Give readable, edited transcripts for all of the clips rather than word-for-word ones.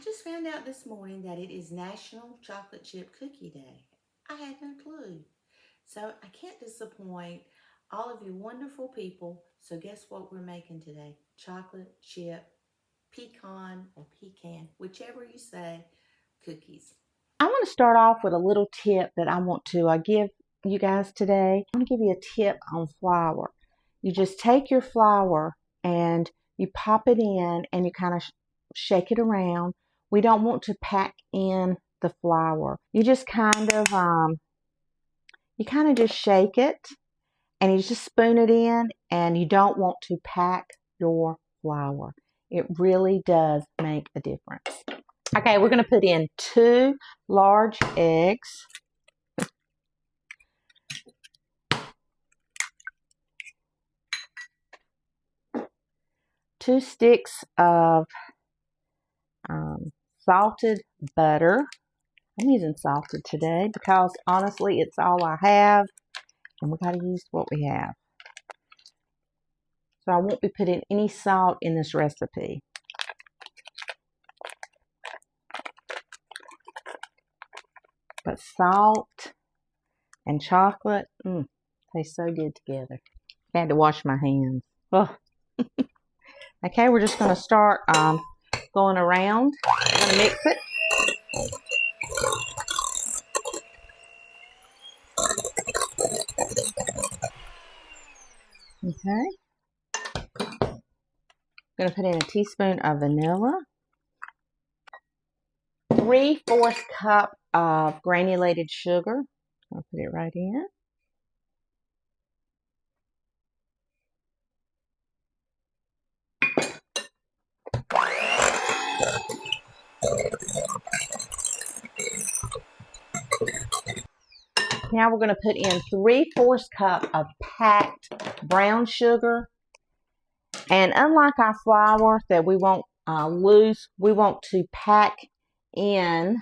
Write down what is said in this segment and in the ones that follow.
just found out this morning that it is National Chocolate Chip Cookie Day. I had no clue. So I can't disappoint all of you wonderful people. So guess what we're making today? Chocolate chip pecan or pecan, whichever you say, cookies. I want to start off with a little tip that I want to give you guys today. I'm going to give you a tip on flour. You just take your flour and you pop it in and you kind of shake it around. We don't want to pack in the flour. You just kind of just shake it and you just spoon it in, and you don't want to pack your flour. It really does make a difference. Okay, we're going to put in 2 large eggs. 2 sticks of salted butter. I'm using salted today because honestly it's all I have and we got to use what we have. So I won't be putting any salt in this recipe. But salt and chocolate, taste so good together. I had to wash my hands. Oh. Okay, we're just going to start going around. I'm going to mix it. Okay. I'm going to put in a teaspoon of vanilla. 3/4 cup of granulated sugar. I'll put it right in. Now we're going to put in 3/4 cup of packed brown sugar. And unlike our flour that we won't lose, we want to pack in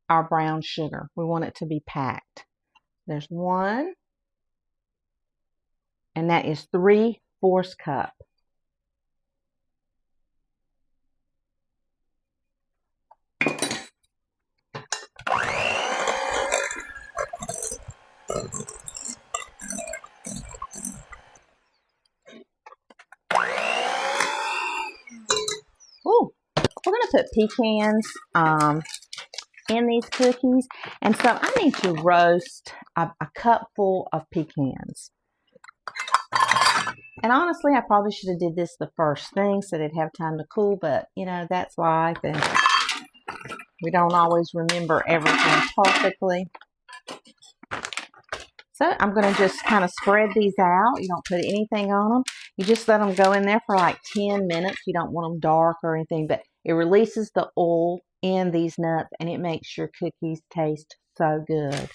our brown sugar. We want it to be packed. There's 1, and that is 3/4 cup. Ooh, we're going to put pecans in these cookies. And so I need to roast a cupful of pecans. And honestly, I probably should have did this the first thing so they'd have time to cool. But, you know, that's life. And we don't always remember everything perfectly. So I'm going to just kind of spread these out. You don't put anything on them. You just let them go in there for like 10 minutes. You don't want them dark or anything, but it releases the oil in these nuts and it makes your cookies taste so good.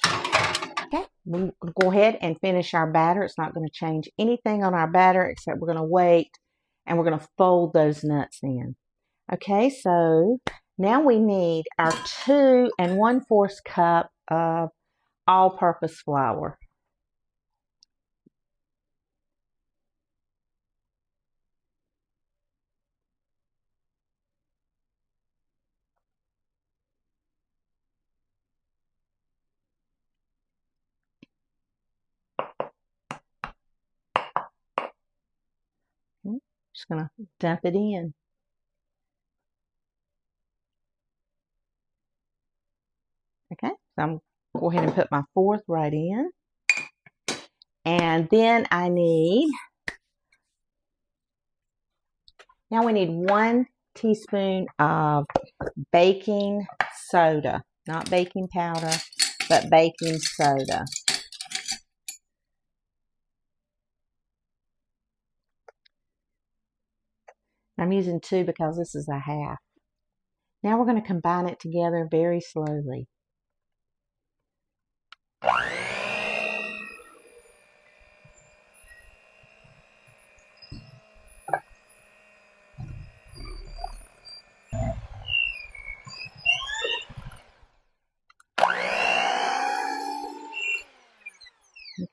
Okay, we'll go ahead and finish our batter. It's not going to change anything on our batter except we're going to wait and we're going to fold those nuts in. Okay, so now we need our 2 1/4 cup of all-purpose flour. Okay, just going to dump it in. Okay, so I'm going to go ahead and put my 4th right in. And then now we need 1 teaspoon of baking soda. Not baking powder, but baking soda. I'm using 2 because this is a half. Now we're going to combine it together very slowly.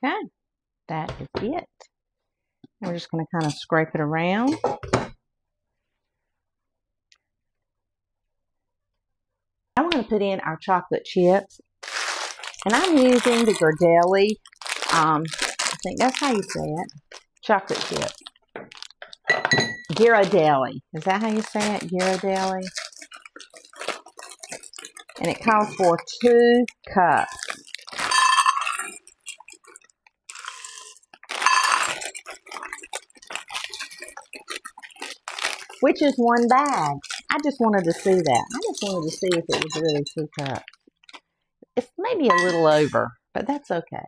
Okay, that is it. And we're just going to kind of scrape it around. Now we're going to put in our chocolate chips. And I'm using the Ghirardelli, I think that's how you say it, chocolate chip. Ghirardelli. Is that how you say it? Ghirardelli. And it calls for 2 cups. Which is 1 bag. I just wanted to see that. I just wanted to see if it was really 2 cups. It's maybe a little over, but that's okay.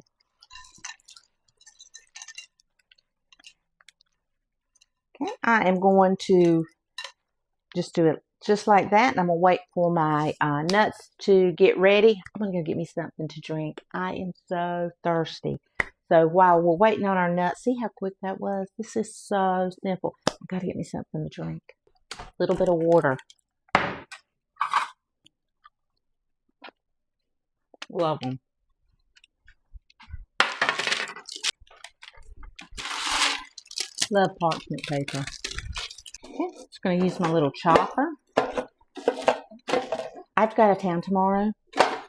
Okay, I am going to just do it just like that, and I'm going to wait for my nuts to get ready. I'm going to go get me something to drink. I am so thirsty. So while we're waiting on our nuts, see how quick that was? This is so simple. I've got to get me something to drink. A little bit of water. Love them. Love parchment paper. Okay, just going to use my little chopper. I've got a town tomorrow,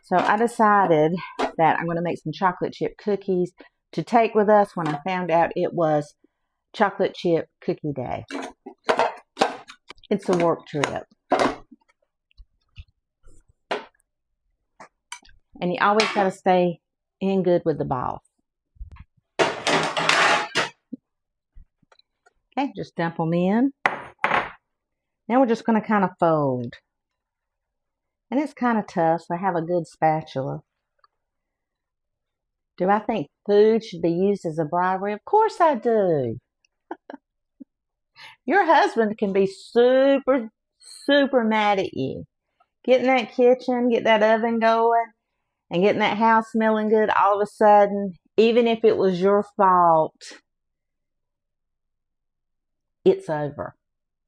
so I decided that I'm going to make some chocolate chip cookies to take with us when I found out it was chocolate chip cookie day. It's a work trip. And you always got to stay in good with the boss. Okay, just dump them in. Now we're just going to kind of fold. And it's kind of tough, so I have a good spatula. Do I think food should be used as a bribery? Of course I do. Your husband can be super, super mad at you. Get in that kitchen, get that oven going, and getting that house smelling good all of a sudden, even if it was your fault, it's over.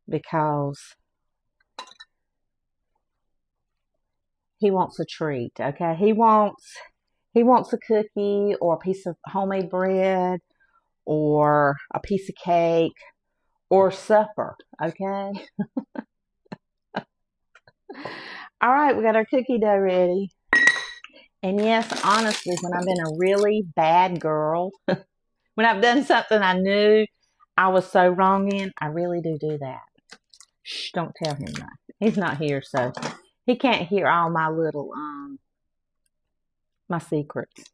Because he wants a treat, okay? He wants a cookie or a piece of homemade bread or a piece of cake or supper, okay? All right, we got our cookie dough ready. And yes, honestly, when I've been a really bad girl, when I've done something I knew I was so wrong in, I really do that. Shh, don't tell him that. He's not here, so he can't hear all my little, my secrets.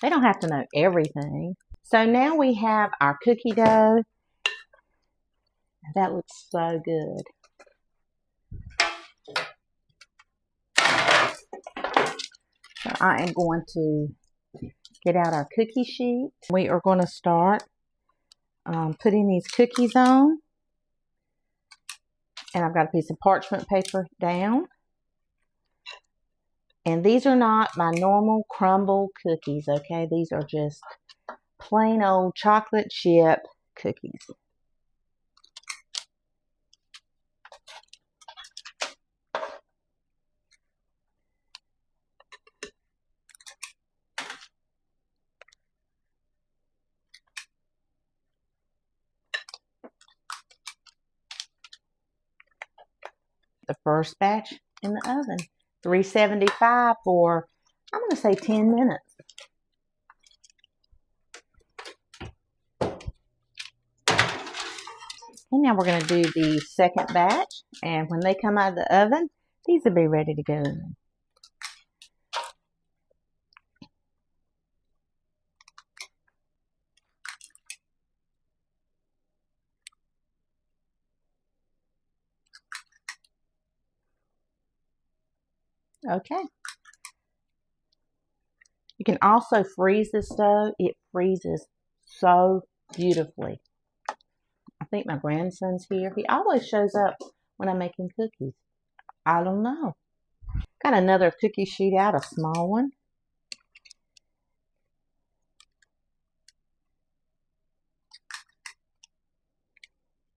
They don't have to know everything. So now we have our cookie dough. That looks so good. So I am going to get out our cookie sheet. We are going to start putting these cookies on. And I've got a piece of parchment paper down. And these are not my normal crumble cookies, okay? These are just plain old chocolate chip cookies. The first batch in the oven. 375 for, I'm going to say 10 minutes. And now we're going to do the second batch. And when they come out of the oven, these will be ready to go. Okay. You can also freeze this dough. It freezes so beautifully. I think my grandson's here. He always shows up when I'm making cookies. I don't know. Got another cookie sheet out, a small one.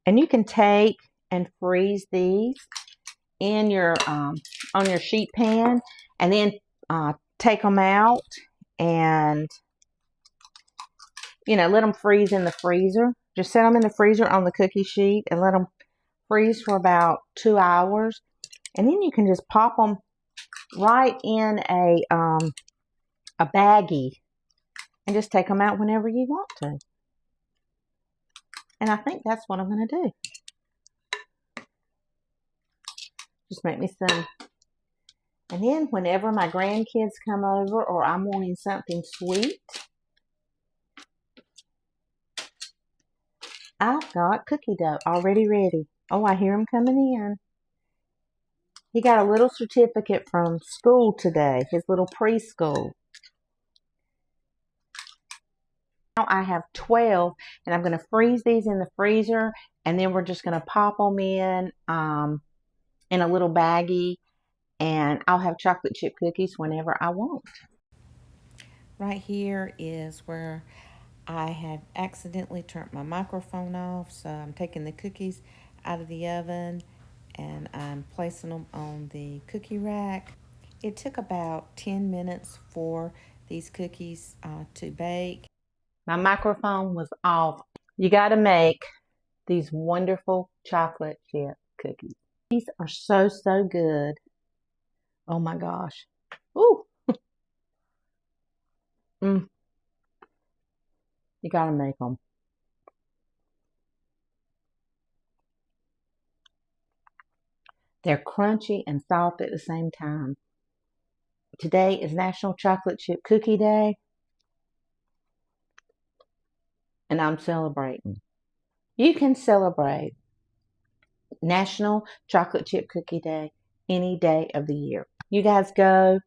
And you can take and freeze these in your on your sheet pan, and then take them out and let them freeze in the freezer. Just set them in the freezer on the cookie sheet and let them freeze for about 2 hours. And then you can just pop them right in a baggie and just take them out whenever you want to. And I think that's what I'm going to do. Just make me some. And then whenever my grandkids come over or I'm wanting something sweet, I've got cookie dough already ready. Oh, I hear him coming in. He got a little certificate from school today, his little preschool. Now I have 12, and I'm going to freeze these in the freezer, and then we're just going to pop them in a little baggie, and I'll have chocolate chip cookies whenever I want. Right here is where I had accidentally turned my microphone off, so I'm taking the cookies out of the oven and I'm placing them on the cookie rack. It took about 10 minutes for these cookies to bake. My microphone was off. You got to make these wonderful chocolate chip cookies. These are so, so good. Oh my gosh. Ooh. You got to make them. They're crunchy and soft at the same time. Today is National Chocolate Chip Cookie Day, and I'm celebrating. You can celebrate National Chocolate Chip Cookie Day any day of the year. You guys go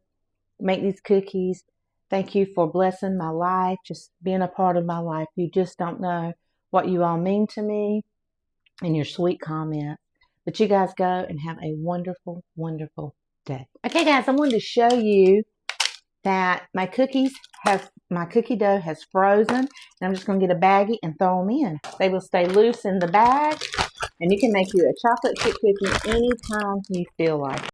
make these cookies. Thank you for blessing my life, just being a part of my life. You just don't know what you all mean to me and your sweet comments. But you guys go and have a wonderful, wonderful day. Okay, guys, I wanted to show you that my cookie dough has frozen. And I'm just going to get a baggie and throw them in. They will stay loose in the bag. And you can make you a chocolate chip cookie anytime you feel like it.